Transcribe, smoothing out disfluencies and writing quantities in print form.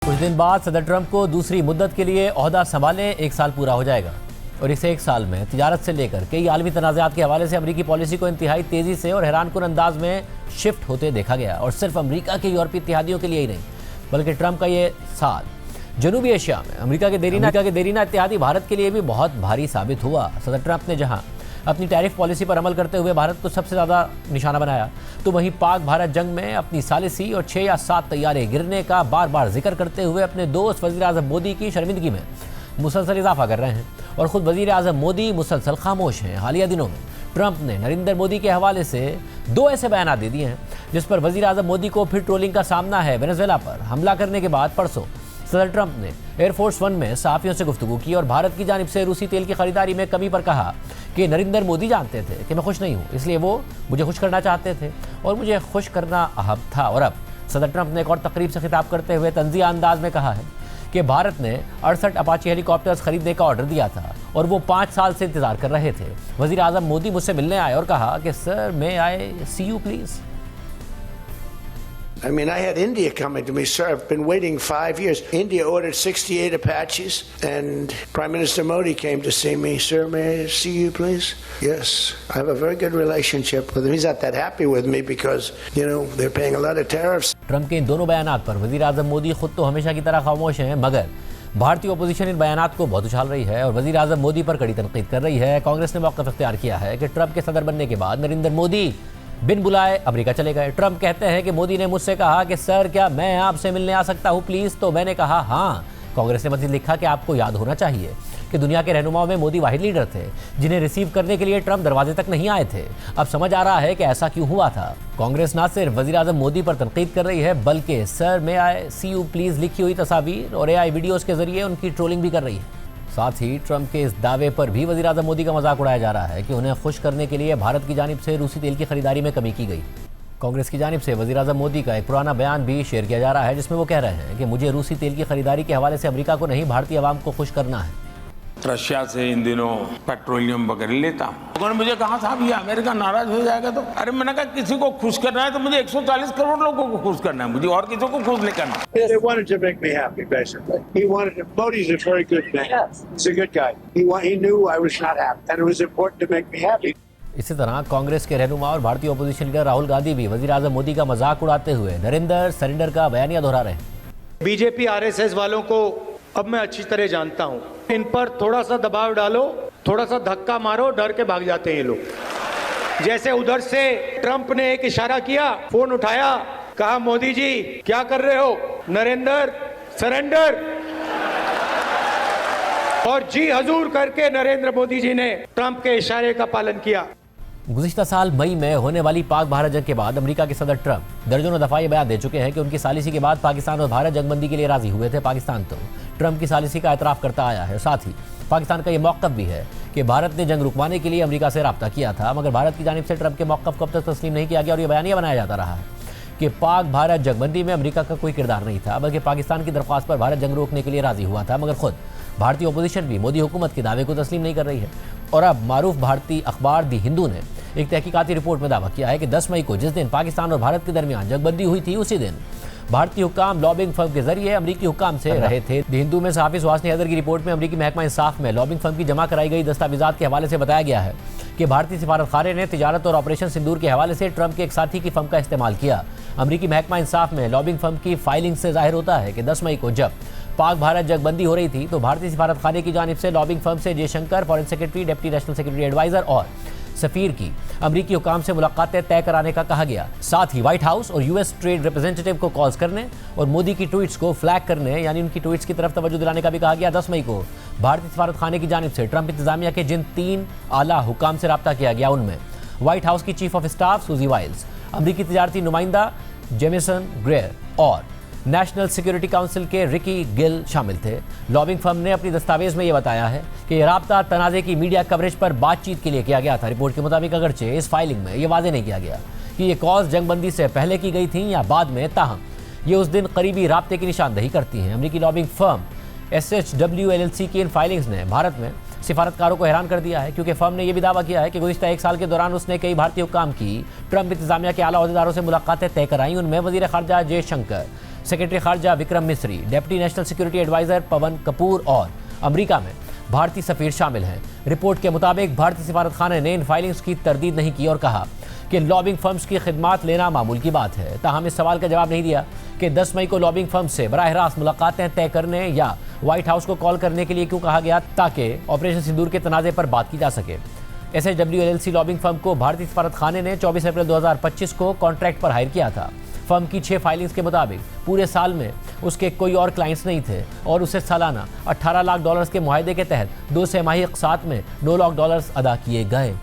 कुछ दिन बाद सदर ट्रंप को दूसरी मुद्दत के लिए ओहदा संभाले 1 साल पूरा हो जाएगा और इस 1 साल में तिजारत से लेकर कई आलमी तनाज़ात के हवाले से अमरीकी पॉलिसी को इंतहाई तेज़ी से और हैरानकुन अंदाज में शिफ्ट होते देखा गया। और सिर्फ अमरीका के यूरोपीय इत्तेहादियों के लिए ही नहीं बल्कि ट्रंप का ये साल जनूबी एशिया में अमरीका के देरीना इत्तेहादी भारत के लिए भी बहुत भारी साबित हुआ। सदर ट्रंप ने जहाँ अपनी टैरिफ पॉलिसी पर अमल करते हुए भारत को सबसे ज़्यादा निशाना बनाया, तो वहीं पाक भारत जंग में अपनी सालिसी और 6 या 7 तैयारे गिरने का बार बार जिक्र करते हुए अपने दोस्त वज़ीर आज़म मोदी की शर्मिंदगी में मुसलसल इजाफा कर रहे हैं और ख़ुद वज़ीर आज़म मोदी मुसलसल खामोश हैं। हालिया दिनों में ट्रंप ने नरेंद्र मोदी के हवाले से 2 ऐसे बयान दे दिए हैं जिस पर वज़ीर आज़म मोदी को फिर ट्रोलिंग का सामना है। वेनेजुएला पर हमला करने के बाद परसों सदर ट्रंप ने एयरफोर्स 1 में सहाफ़ियों से गुफ्तगू की और भारत की जानिब से रूसी तेल की खरीदारी में कमी पर कहा कि नरेंद्र मोदी जानते थे कि मैं खुश नहीं हूँ, इसलिए वो मुझे खुश करना चाहते थे और मुझे खुश करना अहम था। और अब सदर ट्रंप ने एक और तकरीब से खिताब करते हुए तंज़िया अंदाज में कहा है कि भारत ने 68 अपाची हेलीकॉप्टर्स खरीदने का ऑर्डर दिया था और वो 5 साल से इंतजार कर रहे थे। वज़ीर आज़म मोदी मुझसे मिलने आए और कहा कि sir may I see you please. I mean, I had India coming to me, sir. I've been waiting 5 years. India ordered 68 Apaches, and Prime Minister Modi came to see me. Sir, may I see you, please? Yes. I have a very good relationship with him. He's not that happy with me because, you know, they're paying a lot of tariffs. Trump के इन दोनों बयानात पर वज़ीर आज़म मोदी खुद तो हमेशा की तरह खामोश हैं, मगर भारतीय अपोजिशन इन बयानात को बहुत उछाल रही है और वज़ीर आज़म मोदी पर कड़ी तनकीद कर रही है। कांग्रेस ने मौक़िफ़ इख्तियार किया है कि ट्रंप के सदर बनने के बाद नरेंद्र मोदी बिन बुलाए अमेरिका चले गए। ट्रंप कहते हैं कि मोदी ने मुझसे कहा कि सर क्या मैं आपसे मिलने आ सकता हूं प्लीज़, तो मैंने कहा हाँ। कांग्रेस ने मज़ीद लिखा कि आपको याद होना चाहिए कि दुनिया के रहनुमाओं में मोदी वाहिद लीडर थे जिन्हें रिसीव करने के लिए ट्रंप दरवाजे तक नहीं आए थे। अब समझ आ रहा है कि ऐसा क्यों हुआ था। कांग्रेस ना सिर्फ वज़ीर आज़म मोदी पर तनकीद कर रही है बल्कि sir may I see you please लिखी हुई तस्वीर और AI वीडियोज़ के जरिए उनकी ट्रोलिंग भी कर रही है। साथ ही ट्रंप के इस दावे पर भी वज़ीर आज़म मोदी का मजाक उड़ाया जा रहा है कि उन्हें खुश करने के लिए भारत की जानिब से रूसी तेल की खरीदारी में कमी की गई। कांग्रेस की जानिब से वज़ीर आज़म मोदी का एक पुराना बयान भी शेयर किया जा रहा है जिसमें वो कह रहे हैं कि मुझे रूसी तेल की खरीदारी के हवाले से अमेरिका को नहीं भारतीय आवाम को खुश करना है। रशिया से इन दिनों पेट्रोलियम वगैरह लेता हूँ। लोगों ने मुझे कहा साहब ये अमेरिका नाराज हो जाएगा, तो अरे मैंने कहा किसी को खुश करना है तो मुझे 140 करोड़ लोगों को खुश करना है, मुझे और किसी को खुश नहीं करना। They wanted to make me happy, basically. He wanted to, Modi's a very good man. He's a good guy. He knew I was not happy, and it was important to make me happy. इसी तरह कांग्रेस के रहनुमा और भारतीय opposition leader Rahul Gandhi भी वज़ीर आज़म मोदी का मजाक उड़ाते हुए नरेंद्र सरेंडर का बयानिया दोहरा रहे हैं। बीजेपी RSS वालों को अब मैं अच्छी तरह जानता हूं, इन पर थोड़ा सा दबाव डालो, थोड़ा सा धक्का मारो, डर के भाग जाते हैं ये लोग। जैसे उधर से ट्रंप ने एक इशारा किया, फोन उठाया, कहा मोदी जी क्या कर रहे हो, नरेंद्र सरेंडर, और जी हजूर करके नरेंद्र मोदी जी ने ट्रंप के इशारे का पालन किया। गुज़िश्ता साल मई में होने वाली पाक भारत जंग के बाद अमेरिका के सदर ट्रंप दर्जनों दफ़ा ये बयान दे चुके हैं कि उनकी सालिसी के बाद पाकिस्तान और भारत जंगबंदी के लिए राजी हुए थे। पाकिस्तान तो ट्रंप की सालिसी का एतराफ़ करता आया है। साथ ही पाकिस्तान का ये मौक़िफ़ भी है कि भारत ने जंग रुकवाने के लिए अमेरिका से रब्ता किया था, मगर भारत की जानिब से ट्रंप के मौक़िफ़ को अब तक तस्लीम नहीं किया गया और ये बयानिया बनाया जाता रहा है कि पाक भारत जंगबंदी में अमेरिका का कोई किरदार नहीं था, बल्कि पाकिस्तान की दरख्वास्त पर भारत जंग रोकने के लिए राजी हुआ था। मगर खुद भारतीय अपोजिशन भी मोदी हुकूमत के दावे को तस्लीम नहीं कर रही है। और अब मारूफ भारतीय अखबार दी हिंदू ने एक तहकीकाती रिपोर्ट में दावा किया है कि 10 मई को जिस दिन पाकिस्तान और भारत के दरमियान जंगबंदी हुई थी उसी दिन भारतीय हुक्काम लॉबिंग फर्म के जरिए अमरीकी हुक्काम से रहे थे। दी हिंदू में सहाफ़ी सुहासनी हैदर की रिपोर्ट में अमरीकी महकमा इंसाफ में लॉबिंग फर्म की जमा कराई गई दस्तावेजात के हवाले से बताया गया है कि भारतीय सिफारतखाने ने तिजारत और ऑपरेशन सिंदूर के हवाले से ट्रंप के एक साथी की फर्म का इस्तेमाल किया। अमरीकी महकमा इंसाफ में लॉबिंग फर्म की फाइलिंग से जाहिर होता है कि 10 मई को जब पाक भारत जंगबंदी हो रही थी तो भारतीय सिफारतखाने की जानिब से लॉबिंग फर्म से Jaishankar, foreign secretary, deputy national secretary adviser और सफीर की अमरीकी हुकाम से मुलाकातें तय कराने का कहा गया। साथ ही व्हाइट हाउस और US ट्रेड रिप्रेजेंटेटिव को कॉल्स करने और मोदी की ट्वीट्स को फ्लैग करने यानी उनकी ट्वीट्स की तरफ तवज्जो दिलाने का भी कहा गया। 10 मई को भारतीय सिफारतखाने की जानिब से ट्रंप इंतजामिया के जिन 3 आला हुकाम से रब्ता किया गया उनमें व्हाइट हाउस की चीफ ऑफ स्टाफ सूजी वाइल्स, अमरीकी तजारती नुमाइंदा जेमिसन ग्रेयर और नेशनल सिक्योरिटी काउंसिल के रिकी गिल शामिल थे। लॉबिंग फर्म ने अपनी दस्तावेज में यह बताया है कि यह राब्ता तनाज़े की मीडिया कवरेज पर बातचीत के लिए किया गया था। रिपोर्ट के मुताबिक अगरचे इस फाइलिंग में यह वाज़ेह नहीं किया गया कि ये कॉल्स जंगबंदी से पहले की गई थी या बाद में, ताहम ये उस दिन करीबी राब्ते की निशानदही करती हैं। अमरीकी लॉबिंग फर्म SHW LLC की इन फाइलिंग्स ने भारत में सिफारतकारों को हैरान कर दिया है, क्योंकि फर्म ने यह भी दावा किया है कि गुज़िश्ता 1 साल के दौरान उसने कई भारतीय हुक्काम की ट्रंप इंतजामिया के आला अहदेदारों से मुलाकातें तय कराई। उनमें वज़ीर ख़ारजा Jaishankar, secretary खारजा Vikram Misri, deputy national security adviser पवन कपूर और अमेरिका में भारतीय सफीर शामिल हैं। रिपोर्ट के मुताबिक भारतीय सिफारत खाने ने इन फाइलिंग्स की तरदीद नहीं की और कहा कि लॉबिंग फर्म्स की खिदमात लेना मामूल की बात है। ताहम इस सवाल का जवाब नहीं दिया कि 10 मई को लॉबिंग फर्म से बराह रास्त मुलाकातें तय करने या व्हाइट हाउस को कॉल करने के लिए क्यों कहा गया, ताकि ऑपरेशन सिंदूर के तनाज़े पर बात की जा सके। SHW LLC लॉबिंग फर्म को भारतीय सिफारत खाने ने 24 अप्रैल 2025 को कॉन्ट्रैक्ट पर हायर किया था। फर्म की 6 फाइलिंग्स के मुताबिक पूरे साल में उसके कोई और क्लाइंट्स नहीं थे और उसे सालाना $18 लाख के मुआहदे के तहत 2 तिमाही अक़सात में $9 लाख अदा किए गए।